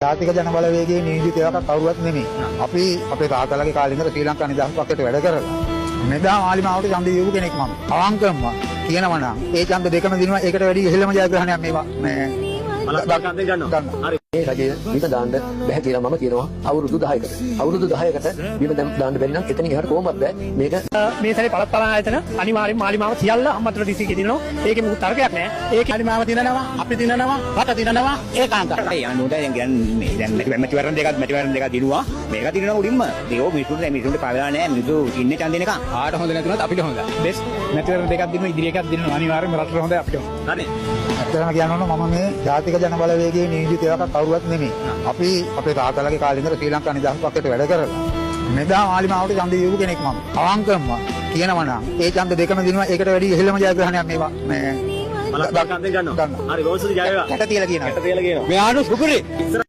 ජාතික ජනබලවේගයේ නියෝජිත එකක් කවුරුවත් නෙමෙයි. අපි අපේ තාත්තලාගේ කාලේ ඉඳලා ශ්‍රී ලංකා නිදහස් පක්ෂයට වැඩ කරලා මෙදා මාලිමාවට ඡන්දය දීපු කෙනෙක් මම. අවංකවම කියනවා නම් ඒ ඡන්ද දෙකම දිනුවා ඒකට වැඩි ඉහළම ජයග්‍රහණයක් මේවා මේ බලස්කාන්තෙන් ගන්නවා. හරි. මේ රජය බිම දාන්න බැහැ කියලා මම කියනවා අවුරුදු 10කට. අවුරුදු 10කට බිම දාන්න බැරි නම් එතන එහාට කොහොමවත් බෑ. මේක මේ සැරේ පළත් ආයතන අනිවාර්යෙන් මාලිමාව සියල්ල අම්මතර දිසිකේ දිනනවා. ඒකේ මොකක් තර්කයක් නැහැ. ඒක මාලිමාව දිනනවා, අපි දිනනවා, රට දිනනවා ඒකාන්තයි. ඒ අනුන්ට දැන් කියන්නේ දැන් මැතිවරණ දෙකක් දිනුවා. මේක දිනනවා උඩින්ම. දේෝ මිනිසුන්ට පාවෙලා නැහැ. මිනිසු ඉන්නේ ඡන්දේ එක. ආට හොඳ නැතුනත් අපිට හොඳ. බෙස් මැතිවරණ දෙකක් දිනනවා, ඉදිරි එකක් දිනනවා. අනිවාර්යෙන්ම රටට හොඳයි අපිට. හරි. ඇත්තටම කියනවා මම මේ ජාතික ජනබලවේගයේ නියෝජිත එකක් කවුරුවත් නෙමෙයි. අපි අපේ තාත්තලාගේ කාලේ ඉඳලා ශ්‍රී ලංකා නිදහස් පක්ෂයට වැඩ කරලා මෙදා මාලිමාවට ඡන්දය දීපු කෙනෙක් මම. අවංකවම කියනවා නම් ඒ ඡන්ද දෙකම දිනුවා ඒකට වැඩි ඉහළම ජයග්‍රහණයක් මේවා මේ බලස්කාන්තෙන් ගන්නවා. හරි. ගෝසුදු ජය වේවා. කට තියලා කියනවා. කට තියලා කියනවා. මේ ආනු සුකුරේ